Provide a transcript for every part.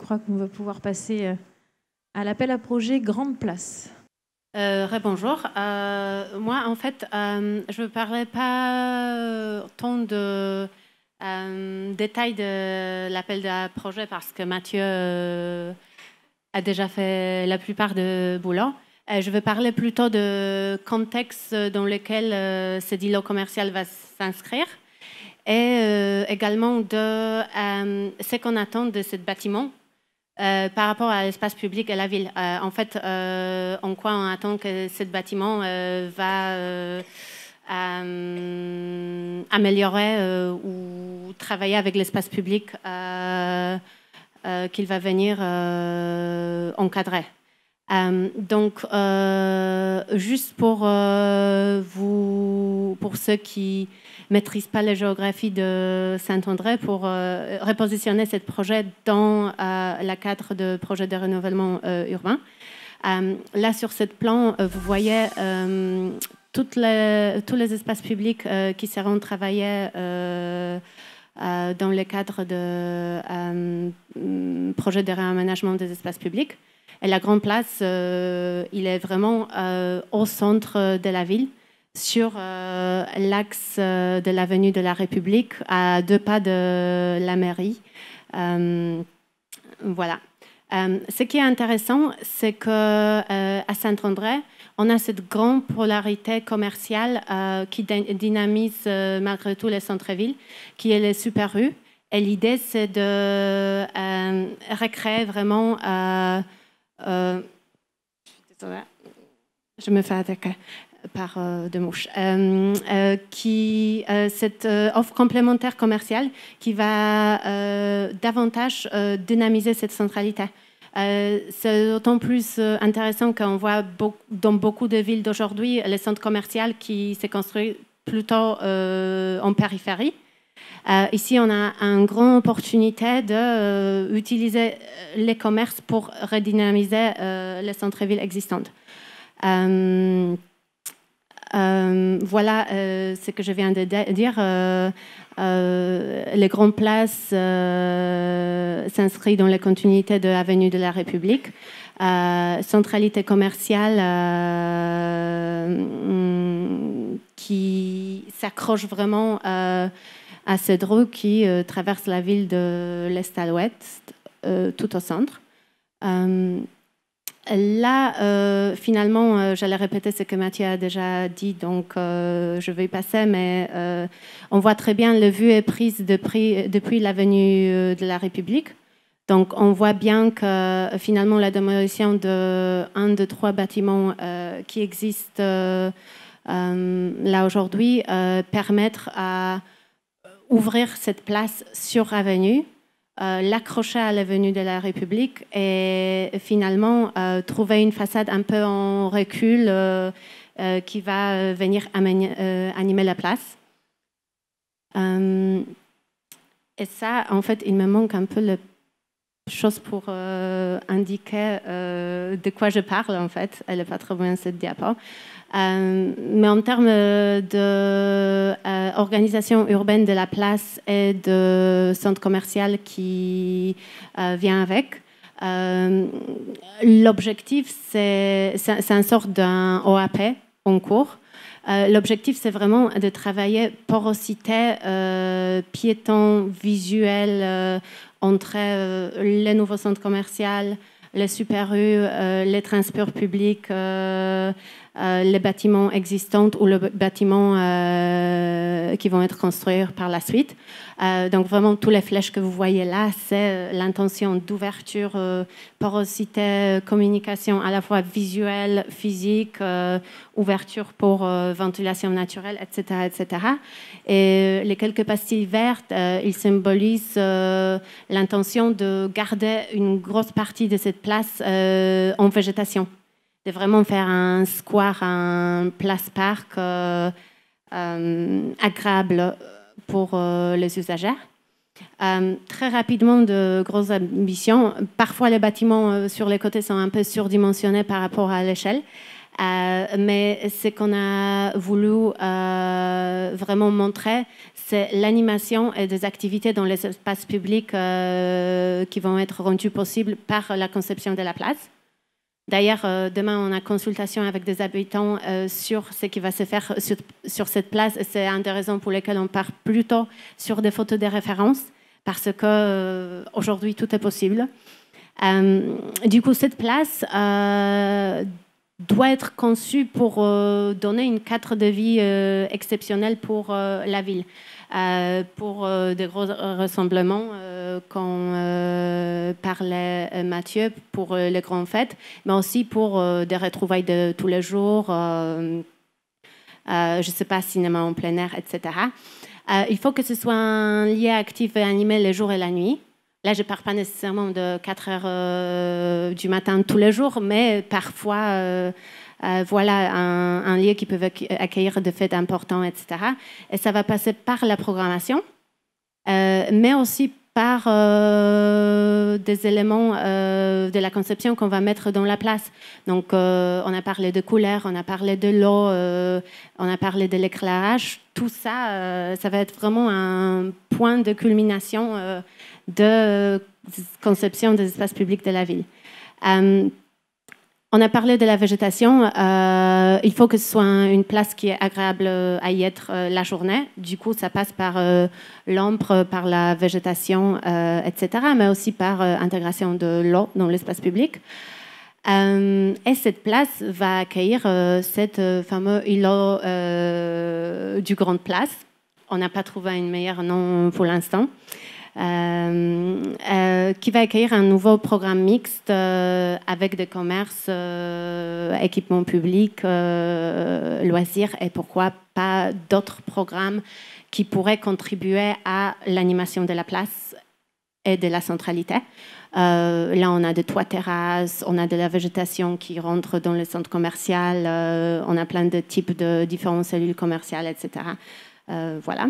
crois qu'on va pouvoir passer à l'appel à projet Grande Place. Bonjour. Moi, en fait, je ne parlerai pas tant de détails de l'appel à projet parce que Mathieu a déjà fait la plupart de boulot. Je vais parler plutôt de contexte dans lequel cet îlot commercial va s'inscrire et également de ce qu'on attend de ce bâtiment par rapport à l'espace public et la ville. En fait, en quoi on attend que ce bâtiment va améliorer ou travailler avec l'espace public qu'il va venir encadrer. Donc, juste pour ceux qui ne maîtrisent pas la géographie de Saint-André, pour repositionner ce projet dans le cadre de projet de renouvellement urbain. Là, sur ce plan, vous voyez tous les espaces publics qui seront travaillés dans le cadre de projet de réaménagement des espaces publics. Et la Grande Place, il est vraiment au centre de la ville, sur l'axe de l'avenue de la République, à 2 pas de la mairie. Voilà. Ce qui est intéressant, c'est qu'à Saint-André, on a cette grande polarité commerciale qui dynamise malgré tout le centre-ville, qui est les super rues. Et l'idée, c'est de recréer vraiment... je suis désolée, je me fais attaquer par deux mouches. Cette offre complémentaire commerciale qui va davantage dynamiser cette centralité. C'est d'autant plus intéressant qu'on voit dans beaucoup de villes d'aujourd'hui les centres commerciaux qui se construisent plutôt en périphérie. Ici, on a une grande opportunité d'utiliser les commerces pour redynamiser les centres-villes existantes. Voilà ce que je viens de dire. Les grandes places s'inscrivent dans la continuité de l'avenue de la République. Centralité commerciale qui s'accroche vraiment à cette rue qui traverse la ville de l'est à l'ouest, tout au centre. Là, finalement, j'allais répéter ce que Mathieu a déjà dit, donc je vais y passer, mais on voit très bien la vue est prise depuis l'avenue de la République. Donc, on voit bien que finalement, la démolition de 1 de 3 bâtiments qui existent là aujourd'hui permettre à ouvrir cette place sur avenue, l'accrocher à l'avenue de la République et finalement trouver une façade un peu en recul qui va venir animer la place. Et ça, en fait, il me manque un peu la chose pour indiquer de quoi je parle, en fait. Elle n'est pas très bien, cette diapo. Mais en termes d'organisation urbaine de la place et de centre commercial qui vient avec, l'objectif, c'est une sorte d'un OAP en cours. L'objectif, c'est vraiment de travailler porosité, piéton, visuel entre les nouveaux centres commerciaux, les super rues, les transports publics, les bâtiments existants ou les bâtiments qui vont être construits par la suite. Donc vraiment, toutes les flèches que vous voyez là, c'est l'intention d'ouverture, porosité, communication à la fois visuelle, physique, ouverture pour ventilation naturelle, etc., etc. Et les quelques pastilles vertes, ils symbolisent l'intention de garder une grosse partie de cette place en végétation, de vraiment faire un square, un place-parc agréable pour les usagers. Très rapidement, de grosses ambitions. Parfois, les bâtiments sur les côtés sont un peu surdimensionnés par rapport à l'échelle. Mais ce qu'on a voulu vraiment montrer, c'est l'animation et des activités dans les espaces publics qui vont être rendues possibles par la conception de la place. D'ailleurs, demain, on a consultation avec des habitants sur ce qui va se faire sur cette place. C'est une des raisons pour lesquelles on part plutôt sur des photos de référence, parce qu'aujourd'hui, tout est possible. Du coup, cette place doit être conçue pour donner une cadre de vie exceptionnelle pour la ville. Pour des gros rassemblements, quand parlait Mathieu, pour les grandes fêtes, mais aussi pour des retrouvailles de tous les jours, je ne sais pas, cinéma en plein air, etc. Il faut que ce soit un lieu actif et animé le jour et la nuit. Là, je ne parle pas nécessairement de 4 heures du matin tous les jours, mais parfois... voilà un lieu qui peut accueillir des fêtes importantes, etc. Et ça va passer par la programmation, mais aussi par des éléments de la conception qu'on va mettre dans la place. Donc, on a parlé de couleurs, on a parlé de l'eau, on a parlé de l'éclairage. Tout ça, ça va être vraiment un point de culmination de conception des espaces publics de la ville. On a parlé de la végétation. Il faut que ce soit une place qui est agréable à y être la journée. Du coup, ça passe par l'ombre, par la végétation, etc., mais aussi par intégration de l'eau dans l'espace public. Et cette place va accueillir cette fameux îlot du Grand Place. On n'a pas trouvé un meilleur nom pour l'instant. Qui va accueillir un nouveau programme mixte avec des commerces, équipements publics, loisirs et pourquoi pas d'autres programmes qui pourraient contribuer à l'animation de la place et de la centralité. Là, on a des toits terrasses, on a de la végétation qui rentre dans le centre commercial, on a plein de types de différentes cellules commerciales, etc. Voilà.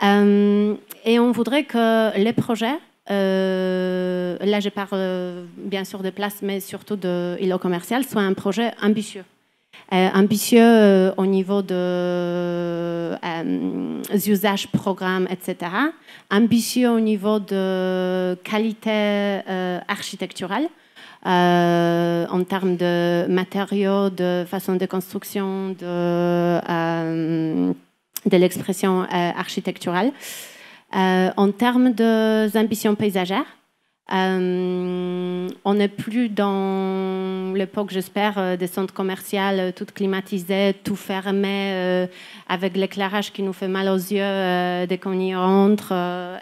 Et on voudrait que les projets, là je parle bien sûr de place, mais surtout de îlot commercial, soient un projet ambitieux. Ambitieux au niveau des usages, programmes, etc. Ambitieux au niveau de qualité architecturale, en termes de matériaux, de façon de construction, de l'expression architecturale. En termes d'ambition paysagère, on n'est plus dans l'époque, j'espère, des centres commerciaux tout climatisés, tout fermé, avec l'éclairage qui nous fait mal aux yeux dès qu'on y rentre,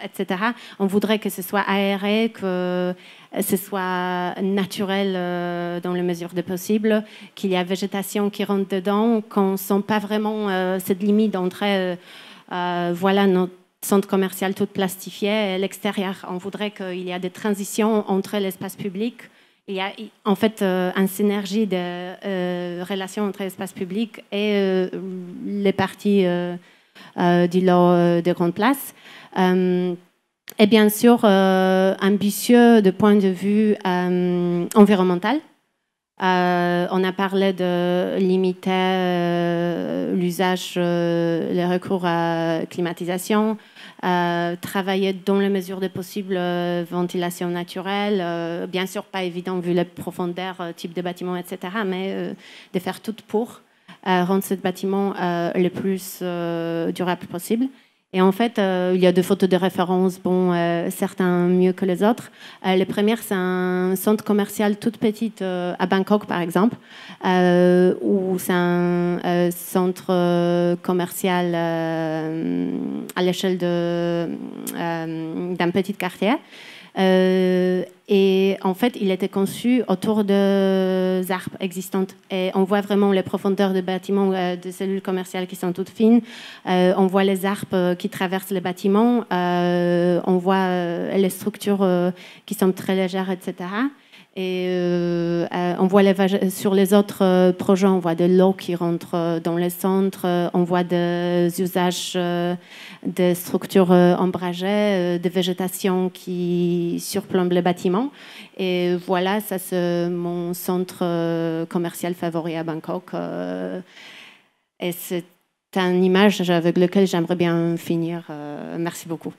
etc. On voudrait que ce soit aéré, que ce soit naturel dans les mesures de possible, qu'il y a végétation qui rentre dedans, qu'on ne sent pas vraiment cette limite entre voilà notre centre commercial tout plastifié et l'extérieur. On voudrait qu'il y ait des transitions entre l'espace public. Il y a en fait une synergie de relations entre l'espace public et les parties du lot de grande place. Et bien sûr, ambitieux de point de vue environnemental. On a parlé de limiter l'usage, le recours à climatisation, travailler dans les mesures de possible ventilation naturelle, bien sûr pas évident vu les profondeurs, type de bâtiment, etc., mais de faire tout pour rendre ce bâtiment le plus durable possible. Et en fait, il y a des photos de référence, certains mieux que les autres. Les premières, c'est un centre commercial tout petit à Bangkok, par exemple, où c'est un centre commercial à l'échelle d'un petit quartier. Et en fait, il était conçu autour des arbres existants. Et on voit vraiment les profondeurs de bâtiments, de cellules commerciales qui sont toutes fines. On voit les arbres qui traversent les bâtiments. On voit les structures qui sont très légères, etc. Et on voit sur les autres projets, on voit de l'eau qui rentre dans le centre, on voit des usages de structures ombragées, de végétation qui surplombe le bâtiment. Et voilà, ça c'est mon centre commercial favori à Bangkok. Et c'est une image avec laquelle j'aimerais bien finir. Merci beaucoup.